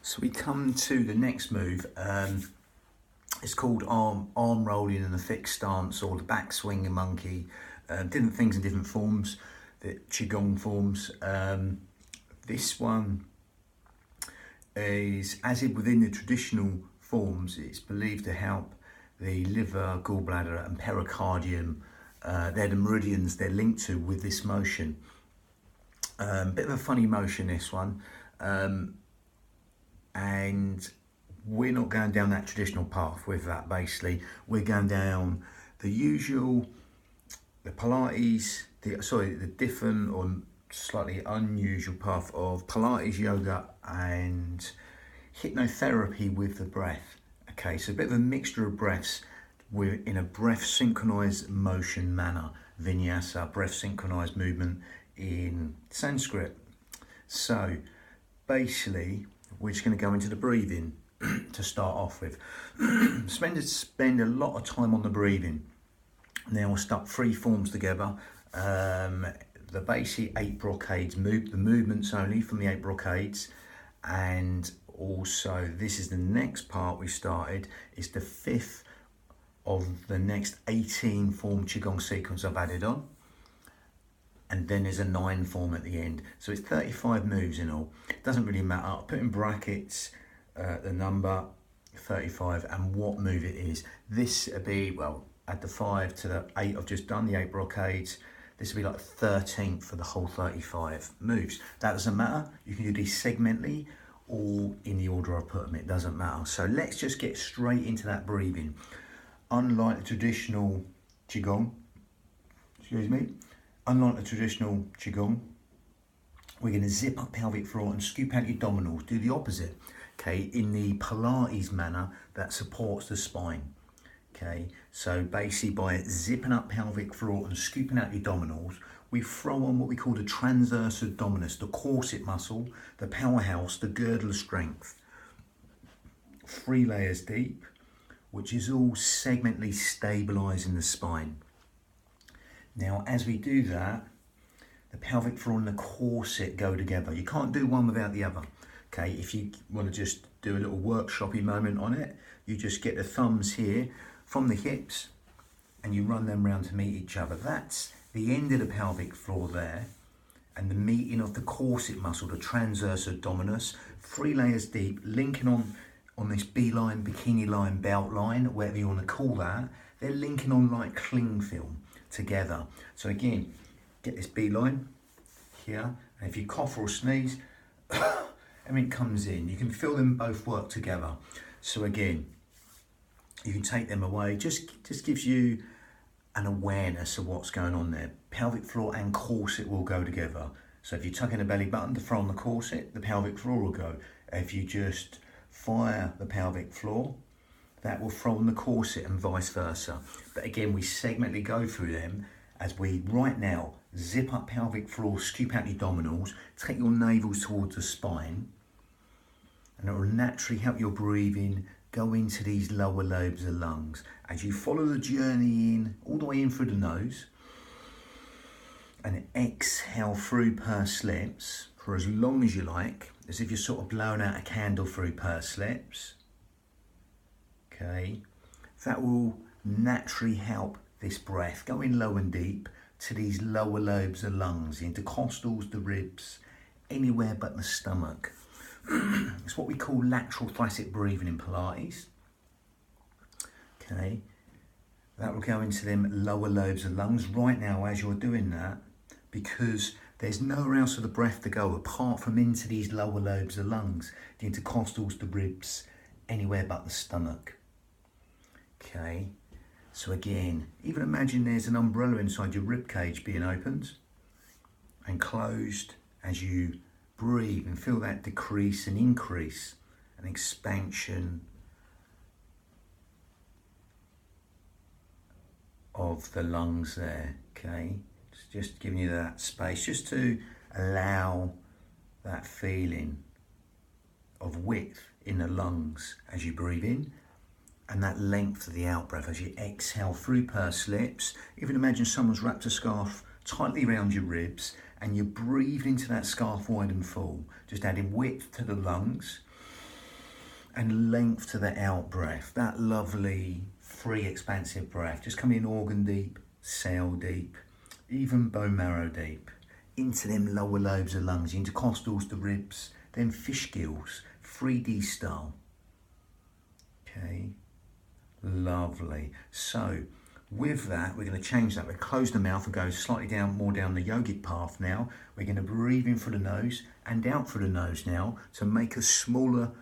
So we come to the next move. It's called arm rolling in a fixed stance, or the back swinging monkey. Different things in different forms, the qigong forms. This one is, as if within the traditional forms, it's believed to help the liver, gallbladder, and pericardium. They're the meridians they're linked to with this motion. Bit of a funny motion, this one. And we're not going down that traditional path with that. Basically, we're going down the usual, the Pilates, the different or slightly unusual path of Pilates, yoga, and hypnotherapy with the breath. Okay, so a bit of a mixture of breaths in a breath synchronized motion manner, vinyasa, breath synchronized movement in Sanskrit. So basically, we're just going to go into the breathing to start off with. Spend a lot of time on the breathing. Now we'll start three forms together. The basic 8 brocades, the movements only from the 8 brocades, and also this is the next part we started. It's the 5th of the next 18 form qigong sequence I've added on. And then there's a 9 form at the end. So it's 35 moves in all. It doesn't really matter. I'll put in brackets the number 35 and what move it is. This would be, well, add the 5 to the 8 I've just done, the 8 brocades. This would be like 13th for the whole 35 moves. That doesn't matter. You can do these segmentally or in the order I put them. It doesn't matter. So let's just get straight into that breathing. Unlike the traditional qigong, unlike the traditional qigong, we're going to zip up pelvic floor and scoop out your abdominals. Do the opposite, okay, in the Pilates manner that supports the spine. Okay, so basically by zipping up pelvic floor and scooping out your abdominals, we throw on what we call the transverse abdominis, the corset muscle, the powerhouse, the girdle of strength. 3 layers deep, which is all segmentally stabilizing the spine. Now, as we do that, the pelvic floor and the corset go together. You can't do one without the other. Okay, if you want to just do a little workshoppy moment on it, you just get the thumbs here from the hips and you run them round to meet each other. That's the end of the pelvic floor there, and the meeting of the corset muscle, the transverse abdominis, 3 layers deep, linking on this B-line, bikini line, belt line, whatever you want to call that. They're linking on like cling film together. So again, get this B-line here, and if you cough or sneeze, everything comes in. You can feel them both work together. So again, you can take them away. Just gives you an awareness of what's going on there. Pelvic floor and corset will go together. So if you tuck in the belly button to throw on the corset, the pelvic floor will go. If you just fire the pelvic floor, that will throw on the corset and vice versa. But again, we segmentally go through them as we right now zip up pelvic floor, scoop out the abdominals, take your navels towards the spine, and it will naturally help your breathing go into these lower lobes of the lungs. As you follow the journey in, all the way in through the nose, and exhale through pursed lips for as long as you like, as if you're sort of blowing out a candle through pursed lips. Okay, that will naturally help this breath go in low and deep to these lower lobes of lungs, the intercostals, the ribs, anywhere but the stomach. It's what we call lateral thoracic breathing in Pilates. Okay, that will go into them lower lobes of lungs right now as you're doing that, because there's nowhere else for the breath to go apart from into these lower lobes of lungs, the intercostals, the ribs, anywhere but the stomach. Okay, so again, even imagine there's an umbrella inside your rib cage being opened and closed as you breathe, and feel that decrease and increase and expansion of the lungs there. Okay, it's just giving you that space just to allow that feeling of width in the lungs as you breathe in, and that length of the out breath as you exhale through pursed lips. Even imagine someone's wrapped a scarf tightly around your ribs and you breathe into that scarf wide and full, just adding width to the lungs. And length to the out breath, that lovely, free, expansive breath. Just come in organ deep, cell deep, even bone marrow deep, into them lower lobes of lungs, intercostals, the ribs, then fish gills, 3D style. Okay, lovely. So with that, we're going to change that. We'll close the mouth and go slightly down, more down the yogic path now. We're going to breathe in through the nose and out through the nose now to make a smaller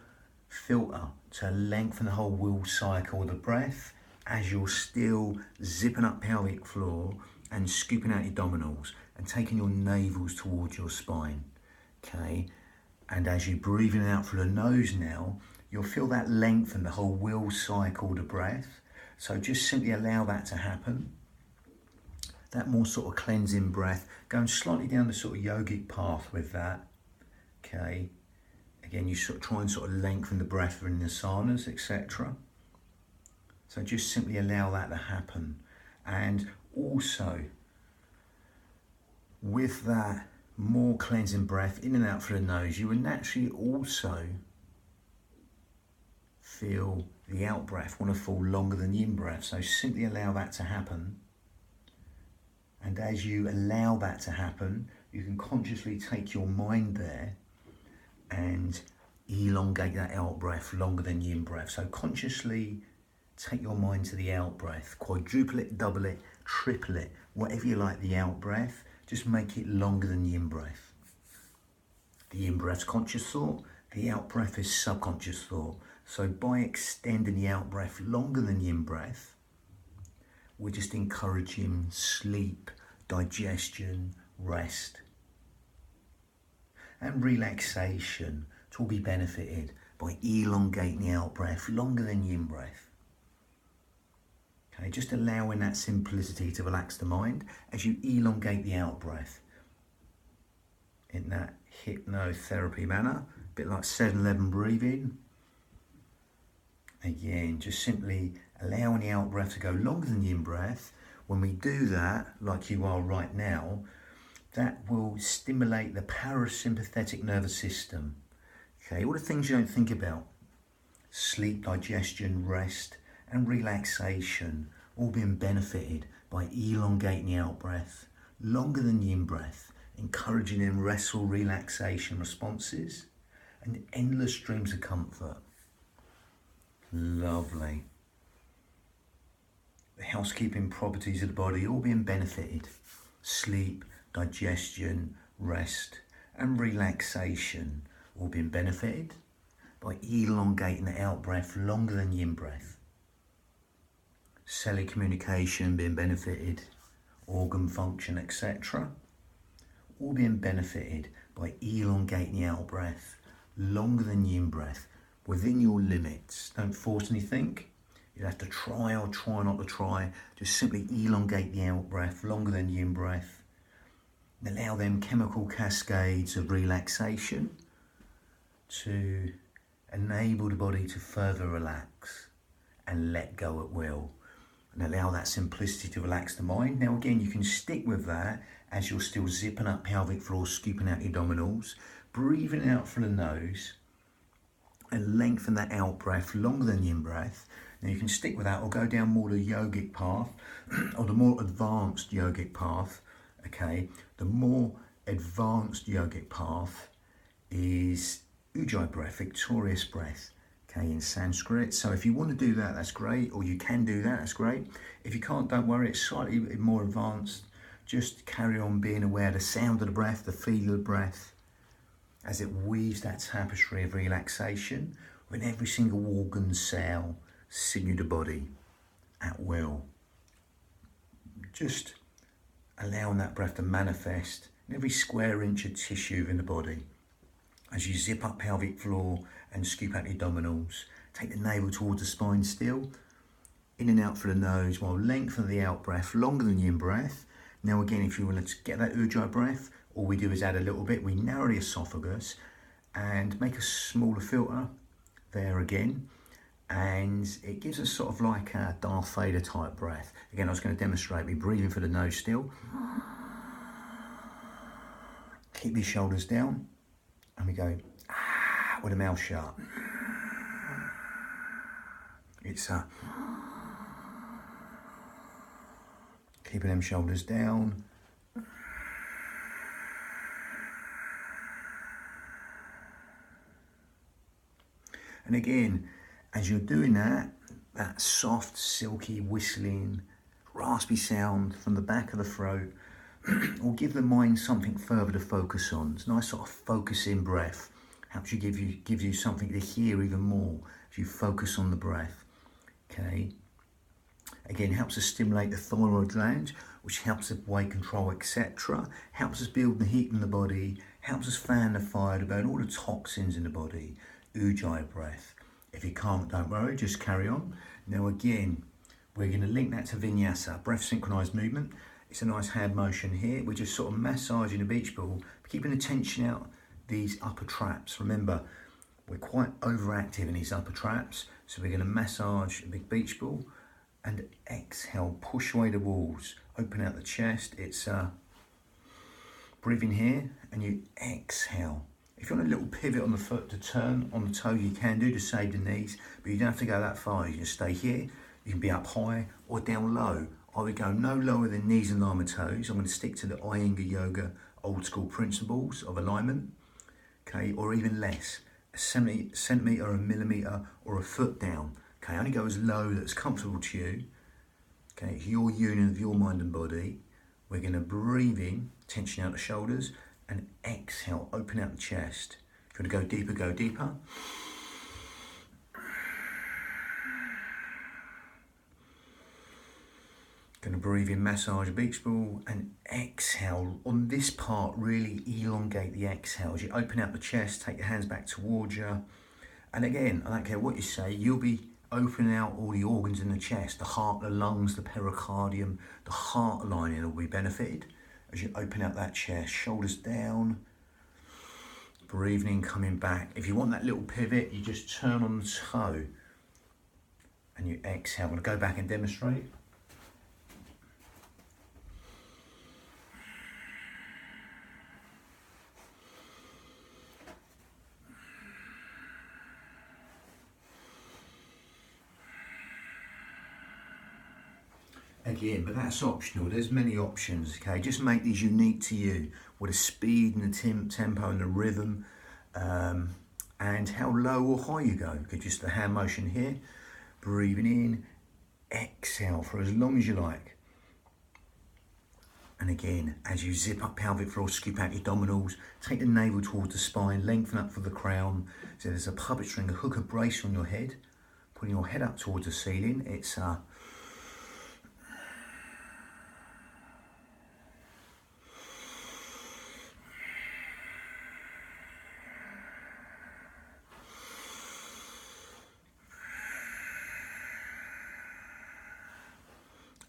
filter to lengthen the whole will cycle of the breath as you're still zipping up pelvic floor and scooping out your abdominals and taking your navels towards your spine. Okay, and as you're breathing out through the nose now, you'll feel that lengthen the whole will cycle of the breath. So just simply allow that to happen. That more sort of cleansing breath, going slightly down the sort of yogic path with that. Okay. Again, you sort of try and sort of lengthen the breath in the asanas, etc. So just simply allow that to happen. And also, with that more cleansing breath in and out through the nose, you will naturally also feel the out breath want to fall longer than the in breath. So simply allow that to happen. And as you allow that to happen, you can consciously take your mind there and elongate that out breath longer than the in breath. So consciously take your mind to the out breath, quadruple it, double it, triple it, whatever you like the out breath, just make it longer than the in breath. The in breath's conscious thought, the out breath is subconscious thought. So by extending the out breath longer than the in breath, we're just encouraging sleep, digestion, rest, and relaxation to all be benefited by elongating the out breath longer than the in breath. Okay, just allowing that simplicity to relax the mind as you elongate the out breath in that hypnotherapy manner, a bit like 7-11 breathing. Again, just simply allowing the out breath to go longer than the in breath. When we do that, like you are right now, that will stimulate the parasympathetic nervous system. Okay, all the things you don't think about. Sleep, digestion, rest, and relaxation, all being benefited by elongating the out breath longer than the in breath, encouraging them restful relaxation responses and endless streams of comfort. Lovely. The housekeeping properties of the body all being benefited. Sleep, digestion, rest, and relaxation all being benefited by elongating the out breath longer than the in breath. Cellular communication being benefited, organ function, etc. all being benefited by elongating the out breath longer than the in breath within your limits. Don't force anything. You have to try or try not to try. Just simply elongate the out breath longer than the in breath. And allow them chemical cascades of relaxation to enable the body to further relax and let go at will. And allow that simplicity to relax the mind. Now again, you can stick with that as you're still zipping up pelvic floor, scooping out your abdominals, breathing out through the nose, and lengthen that out breath longer than the in breath. Now you can stick with that or go down more the yogic path or the more advanced yogic path. Okay, the more advanced yogic path is Ujjayi breath, victorious breath, okay, in Sanskrit. So if you want to do that, that's great, or you can do that, that's great. If you can't, don't worry, it's slightly more advanced. Just carry on being aware of the sound of the breath, the feel of the breath, as it weaves that tapestry of relaxation with every single organ, cell, sinew of the body at will. Just allowing that breath to manifest in every square inch of tissue in the body. As you zip up pelvic floor and scoop out the abdominals, take the navel towards the spine still, in and out through the nose while lengthening the out breath longer than the in breath. Now again, if you want to get that Ujjayi breath, all we do is add a little bit. We narrow the esophagus and make a smaller filter there again. And it gives us sort of like a Darth Vader type breath. Again, I was going to demonstrate me breathing for the nose still. Keep your shoulders down. And we go with the mouth shut. It's keeping them shoulders down. And again, as you're doing that, that soft, silky, whistling, raspy sound from the back of the throat will give the mind something further to focus on. It's a nice sort of focusing breath. Helps you give you something to hear even more as you focus on the breath. Okay. Again, helps us stimulate the thyroid gland, which helps with weight control, etc. Helps us build the heat in the body. Helps us fan the fire to burn all the toxins in the body. Ujjayi breath. If you can't, don't worry, just carry on. Now again, we're going to link that to vinyasa, breath synchronized movement. It's a nice hand motion here. We're just sort of massaging the beach ball, keeping the tension out these upper traps. Remember, we're quite overactive in these upper traps, so we're going to massage a big beach ball and exhale, push away the walls, open out the chest. It's breathing here, and you exhale. If you want a little pivot on the foot to turn on the toe, you can do to save the knees, but you don't have to go that far. You can stay here, you can be up high or down low. I would go no lower than knees and lama toes. I'm going to stick to the Iyengar Yoga old school principles of alignment, okay, or even less, a centimetre, a millimetre, or a foot down. Okay, only go as low that's comfortable to you. Okay, it's your union of your mind and body. We're going to breathe in, tension out the shoulders, and exhale, open out the chest. If you want to go deeper, go deeper. Going to breathe in, massage a beach ball, and exhale. On this part, really elongate the exhale. As you open out the chest, take your hands back towards you. And again, I don't care what you say, you'll be opening out all the organs in the chest, the heart, the lungs, the pericardium, the heart lining will be benefited as you open out that chest, shoulders down, breathing in, coming back. If you want that little pivot, you just turn on the toe and you exhale. I'm going to go back and demonstrate. Again, but that's optional. There's many options, okay? Just make these unique to you with the speed and the tempo and the rhythm, and how low or high you go. Okay, just the hand motion here, breathing in, exhale for as long as you like. And again, as you zip up pelvic floor, scoop out your abdominals, take the navel towards the spine, lengthen up for the crown. So there's a puppet string, a hook, a brace on your head, putting your head up towards the ceiling. It's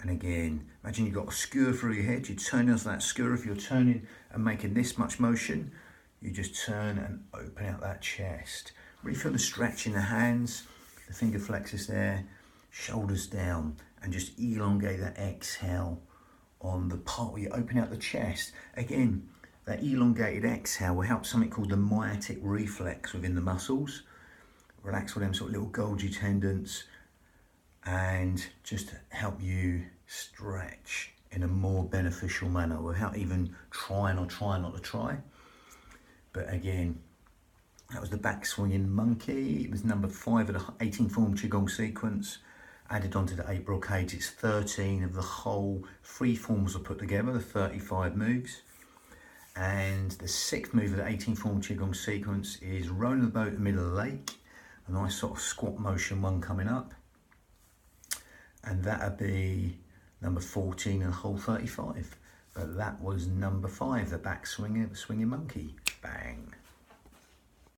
and again, imagine you've got a skewer through your head. You turn onto that skewer. If you're turning and making this much motion, you just turn and open out that chest. Really feel the stretch in the hands, the finger flexors there, shoulders down, and just elongate that exhale on the part where you open out the chest. Again, that elongated exhale will help something called the myotic reflex within the muscles. Relax all them sort of little Golgi tendons, and just help you stretch in a more beneficial manner without even trying or trying not to try. But again, that was the back swinging monkey. It was number 5 of the 18 form Qigong sequence. Added onto the 8 brocades, it's 13 of the whole 3 forms are put together, the 35 moves. And the 6th move of the 18 form Qigong sequence is rowing the boat in the middle of the lake. A nice sort of squat motion one coming up. And that'd be number 14 and whole 35. But that was number 5, the back swinging monkey. Bang.